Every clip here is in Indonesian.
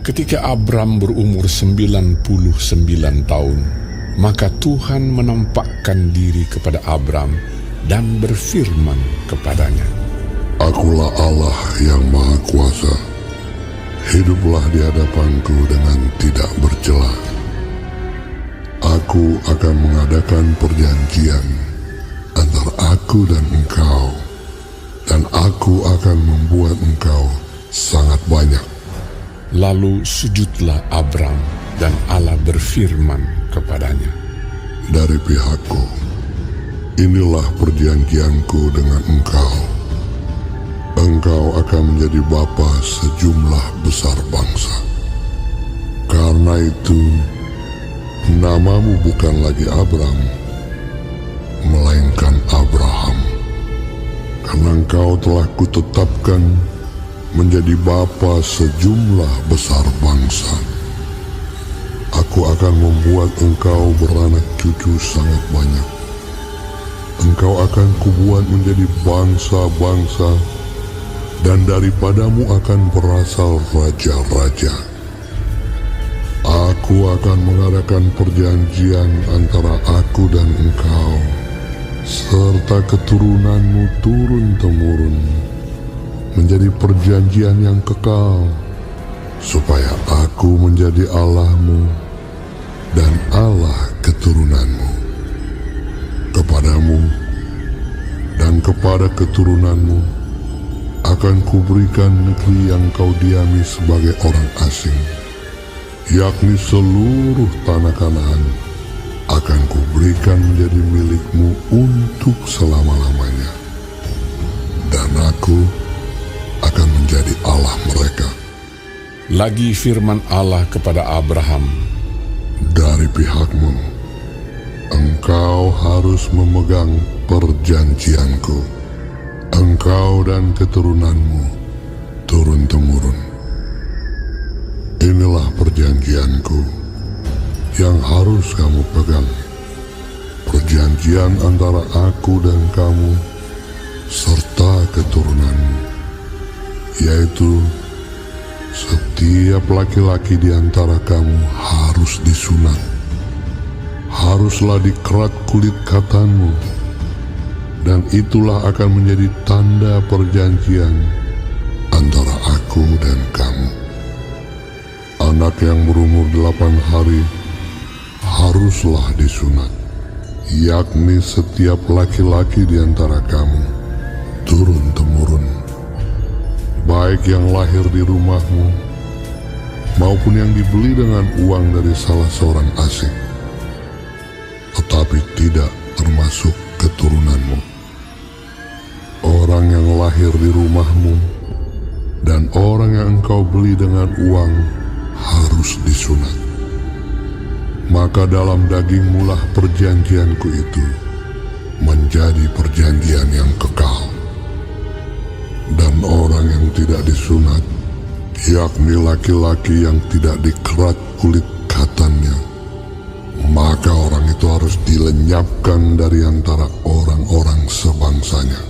Ketika Abram berumur 99 tahun, maka Tuhan menampakkan diri kepada Abram dan berfirman kepadanya, Akulah Allah yang Maha Kuasa. Hiduplah di hadapanku dengan tidak bercela. Aku akan mengadakan perjanjian antara aku dan engkau, dan aku akan membuat engkau sangat banyak. Lalu sujudlah Abram, dan Allah berfirman kepadanya, Dari pihakku, inilah perjanjianku dengan engkau. Engkau akan menjadi bapa sejumlah besar bangsa. Karena itu, namamu bukan lagi Abram, melainkan Abraham. Karena engkau telah kutetapkan menjadi bapa sejumlah besar bangsa. Aku akan membuat engkau beranak cucu sangat banyak. Engkau akan kubuat menjadi bangsa-bangsa, dan daripadamu akan berasal raja-raja. Aku akan mengadakan perjanjian antara aku dan engkau, serta keturunanmu turun-temurun, menjadi perjanjian yang kekal, supaya aku menjadi Allahmu dan Allah keturunanmu. Kepadamu dan kepada keturunanmu akan kuberikan negeri yang kau diami sebagai orang asing, yakni seluruh tanah Kanaan akan kuberikan menjadi milikmu untuk selama-lamanya. Dan aku akan menjadi Allah mereka. Lagi firman Allah kepada Abraham, Dari pihakmu, engkau harus memegang perjanjianku, engkau dan keturunanmu turun-temurun. Inilah perjanjianku yang harus kamu pegang, perjanjian antara aku dan kamu serta keturunanmu, yaitu setiap laki-laki di antara kamu harus disunat, haruslah dikerat kulit katanmu, dan itulah akan menjadi tanda perjanjian antara aku dan kamu. Anak yang berumur 8 hari haruslah disunat, yakni setiap laki-laki di antara kamu turun-temurun, baik yang lahir di rumahmu maupun yang dibeli dengan uang dari salah seorang asing, tetapi tidak termasuk keturunanmu. Orang yang lahir di rumahmu dan orang yang engkau beli dengan uang harus disunat. Maka dalam dagingmu lah perjanjianku itu menjadi perjanjian yang kekal. Dan orang yang tidak disunat, yakni laki-laki yang tidak dikerat kulit katannya, maka orang itu harus dilenyapkan dari antara orang-orang sebangsanya.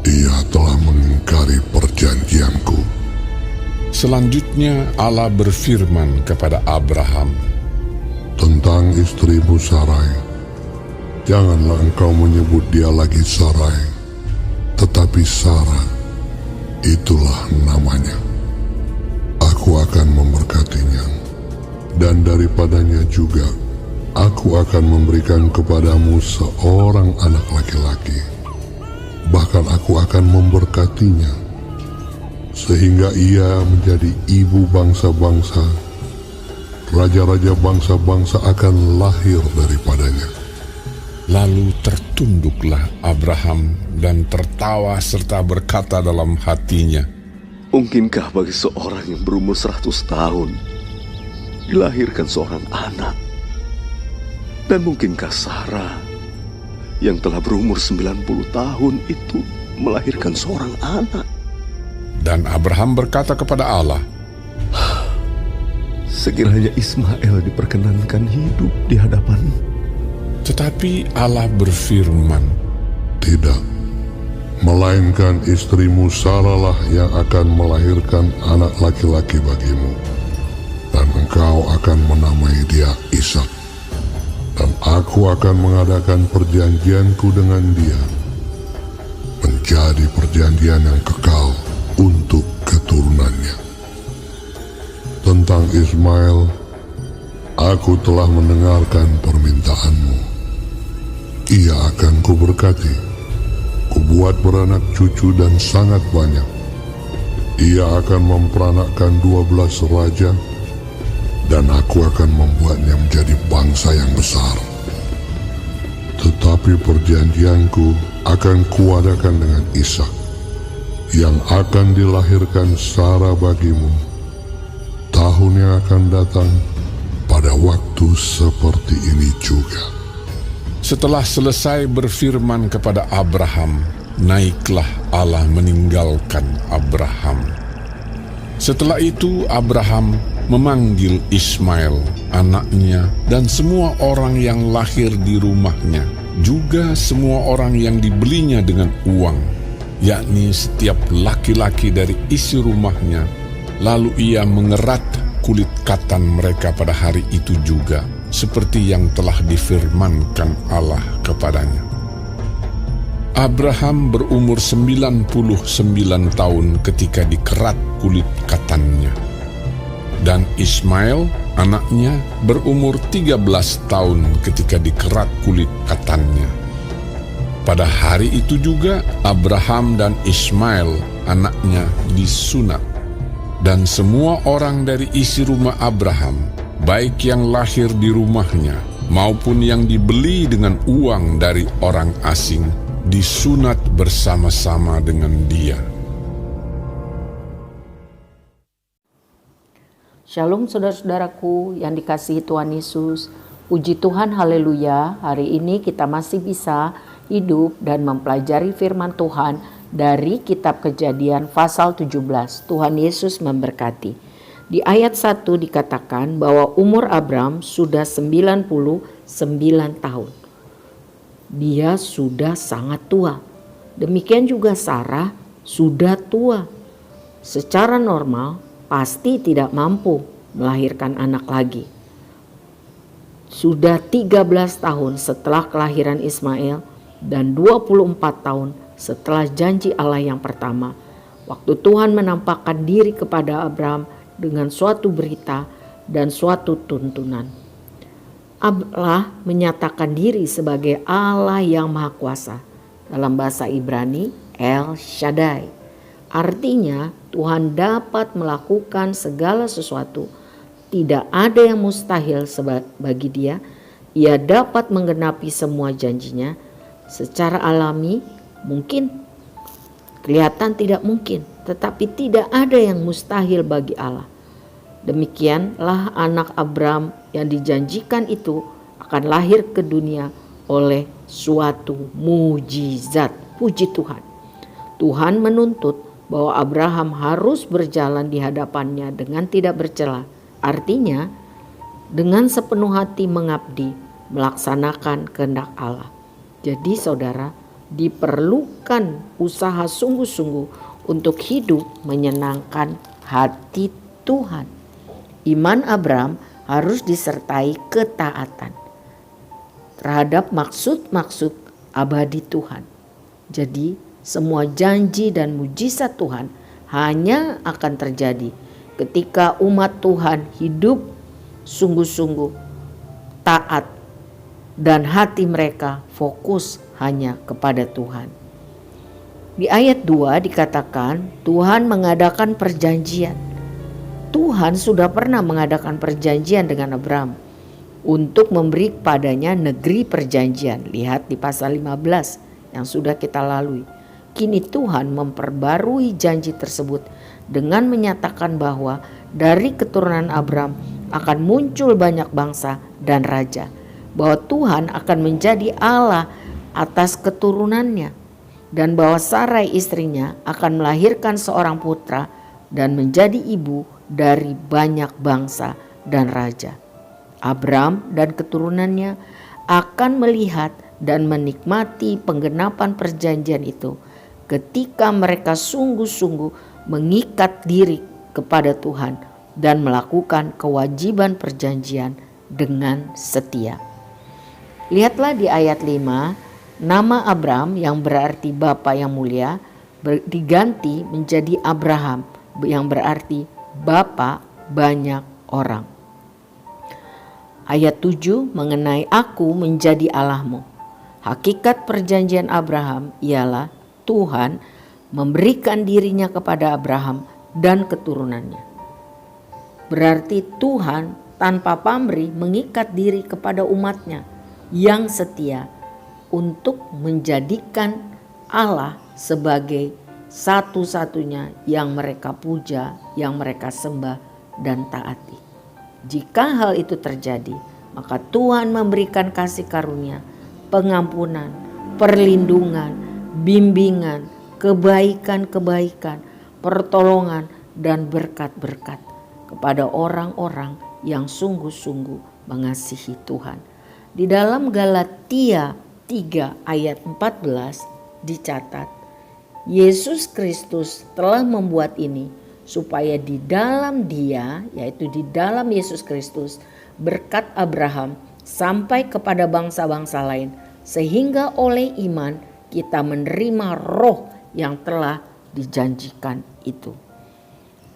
Dia telah mengingkari perjanjianku. Selanjutnya Allah berfirman kepada Abraham, Tentang istrimu Sarai, janganlah engkau menyebut dia lagi Sarai, tetapi Sarah, itulah namanya. Aku akan memberkatinya, dan daripadanya juga aku akan memberikan kepadamu seorang anak laki-laki. Bahkan aku akan memberkatinya, sehingga ia menjadi ibu bangsa-bangsa. Raja-raja bangsa-bangsa akan lahir daripadanya. Lalu tertunduklah Abraham dan tertawa serta berkata dalam hatinya, Mungkinkah bagi seorang yang berumur 100 tahun dilahirkan seorang anak? Dan mungkinkah Sarah yang telah berumur 90 tahun itu melahirkan seorang anak? Dan Abraham berkata kepada Allah, Sekiranya Ismail diperkenankan hidup di hadapan-Mu. tetapi Allah berfirman, Tidak, melainkan istrimu Sarah lah yang akan melahirkan anak laki-laki bagimu. engkau akan menamai dia Ishak. Dan aku akan mengadakan perjanjianku dengan dia, menjadi perjanjian yang kekal untuk keturunannya. Tentang Ismail, aku telah mendengarkan permintaanmu. Ia akan kuberkati, kubuat beranak cucu dan sangat banyak. Ia akan memperanakkan 12 raja, dan aku akan membuatnya menjadi bangsa yang besar. Tetapi perjanjianku akan kuadakan dengan Ishak, yang akan dilahirkan Sarah bagimu tahun yang akan datang pada waktu seperti ini juga. Setelah selesai berfirman kepada Abraham, naiklah Allah meninggalkan Abraham. Setelah itu Abraham memanggil Ismail, anaknya, dan semua orang yang lahir di rumahnya, juga semua orang yang dibelinya dengan uang, yakni setiap laki-laki dari isi rumahnya. Lalu ia mengerat kulit katan mereka pada hari itu juga, seperti yang telah difirmankan Allah kepadanya. Abraham berumur 99 tahun ketika dikerat kulit katannya. Dan Ismail, anaknya, berumur 13 tahun ketika dikerat kulit katannya. Pada hari itu juga Abraham dan Ismail, anaknya, disunat. Dan semua orang dari isi rumah Abraham, baik yang lahir di rumahnya maupun yang dibeli dengan uang dari orang asing, disunat bersama-sama dengan dia. Shalom saudara-saudaraku yang dikasihi Tuhan Yesus. Puji Tuhan, haleluya. Hari ini kita masih bisa hidup dan mempelajari firman Tuhan dari kitab Kejadian pasal 17. Tuhan Yesus memberkati. Di ayat 1 dikatakan bahwa umur Abram sudah 99 tahun. Dia sudah sangat tua. Demikian juga Sarah sudah tua. Secara normal pasti tidak mampu melahirkan anak lagi. Sudah 13 tahun setelah kelahiran Ismail dan 24 tahun setelah janji Allah yang pertama, waktu Tuhan menampakkan diri kepada Abraham dengan suatu berita dan suatu tuntunan. Allah menyatakan diri sebagai Allah yang Maha Kuasa. Dalam bahasa Ibrani, El Shaddai. Artinya Tuhan dapat melakukan segala sesuatu. Tidak ada yang mustahil bagi dia. Ia dapat menggenapi semua janjinya. Secara alami mungkin, kelihatan tidak mungkin, tetapi tidak ada yang mustahil bagi Allah. Demikianlah anak Abram yang dijanjikan itu akan lahir ke dunia oleh suatu mujizat. Puji Tuhan. Tuhan menuntut bahwa Abraham harus berjalan di hadapannya dengan tidak bercela. Artinya dengan sepenuh hati mengabdi, melaksanakan kehendak Allah. Jadi saudara, diperlukan usaha sungguh-sungguh untuk hidup menyenangkan hati Tuhan. Iman Abram harus disertai ketaatan terhadap maksud-maksud abadi Tuhan. Jadi semua janji dan mujizat Tuhan hanya akan terjadi ketika umat Tuhan hidup sungguh-sungguh taat dan hati mereka fokus hanya kepada Tuhan. Di ayat 2 dikatakan Tuhan mengadakan perjanjian. Tuhan sudah pernah mengadakan perjanjian dengan Abram untuk memberi padanya negeri perjanjian. Lihat di pasal 15 yang sudah kita lalui. Kini Tuhan memperbarui janji tersebut dengan menyatakan bahwa dari keturunan Abram akan muncul banyak bangsa dan raja. Bahwa Tuhan akan menjadi Allah atas keturunannya. Dan bahwa Sarai istrinya akan melahirkan seorang putra dan menjadi ibu dari banyak bangsa dan raja. Abram dan keturunannya akan melihat dan menikmati penggenapan perjanjian itu ketika mereka sungguh-sungguh mengikat diri kepada Tuhan dan melakukan kewajiban perjanjian dengan setia. Lihatlah di ayat 5, nama Abram yang berarti Bapa yang mulia diganti menjadi Abraham yang berarti Bapa banyak orang. Ayat 7 mengenai aku menjadi Allahmu. Hakikat perjanjian Abraham ialah Tuhan memberikan dirinya kepada Abraham dan keturunannya. Berarti Tuhan tanpa pamrih mengikat diri kepada umatnya yang setia untuk menjadikan Allah sebagai satu-satunya yang mereka puja, yang mereka sembah dan taati. Jika hal itu terjadi, maka Tuhan memberikan kasih karunia, pengampunan, perlindungan, bimbingan, kebaikan-kebaikan, pertolongan dan berkat-berkat kepada orang-orang yang sungguh-sungguh mengasihi Tuhan. Di dalam Galatia 3 ayat 14 dicatat, Yesus Kristus telah membuat ini supaya di dalam Dia, yaitu di dalam Yesus Kristus, berkat Abraham sampai kepada bangsa-bangsa lain, sehingga oleh iman kita menerima roh yang telah dijanjikan itu.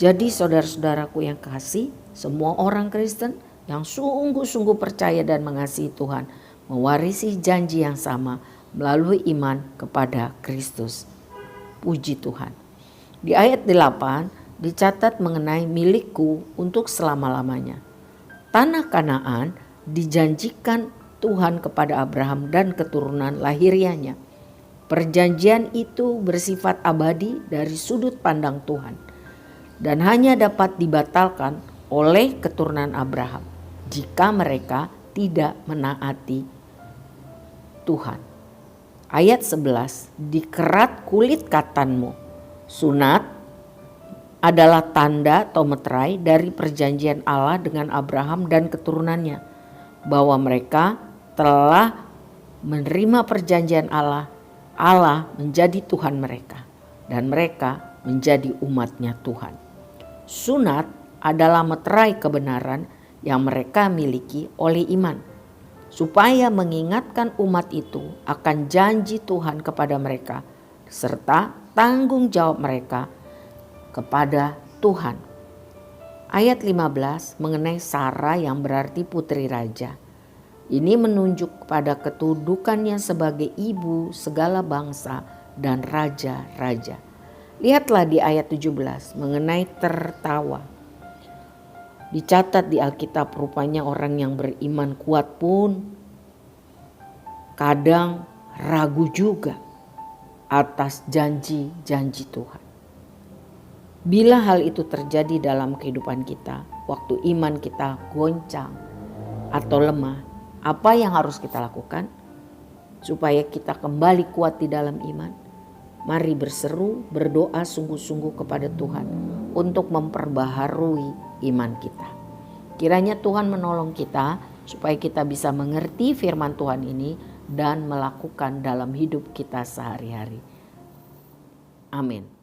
Jadi saudara-saudaraku yang kasih, semua orang Kristen yang sungguh-sungguh percaya dan mengasihi Tuhan mewarisi janji yang sama melalui iman kepada Kristus. Puji Tuhan. Di ayat 8 dicatat mengenai milikku untuk selama-lamanya. Tanah Kanaan dijanjikan Tuhan kepada Abraham dan keturunan lahirianya. Perjanjian itu bersifat abadi dari sudut pandang Tuhan dan hanya dapat dibatalkan oleh keturunan Abraham jika mereka tidak menaati Tuhan. Ayat 11, dikerat kulit katanmu. Sunat adalah tanda atau meterai dari perjanjian Allah dengan Abraham dan keturunannya, bahwa mereka telah menerima perjanjian Allah. Allah menjadi Tuhan mereka dan mereka menjadi umatnya Tuhan. Sunat adalah meterai kebenaran yang mereka miliki oleh iman, supaya mengingatkan umat itu akan janji Tuhan kepada mereka serta tanggung jawab mereka kepada Tuhan. Ayat 15 mengenai Sarah yang berarti putri raja. Ini menunjuk kepada kedudukannya sebagai ibu segala bangsa dan raja-raja. Lihatlah di ayat 17 mengenai tertawa. Dicatat di Alkitab rupanya orang yang beriman kuat pun kadang ragu juga atas janji-janji Tuhan. Bila hal itu terjadi dalam kehidupan kita, waktu iman kita goncang atau lemah, apa yang harus kita lakukan supaya kita kembali kuat di dalam iman? Mari berseru, berdoa sungguh-sungguh kepada Tuhan untuk memperbaharui iman kita. Kiranya Tuhan menolong kita supaya kita bisa mengerti firman Tuhan ini dan melakukan dalam hidup kita sehari-hari. Amin.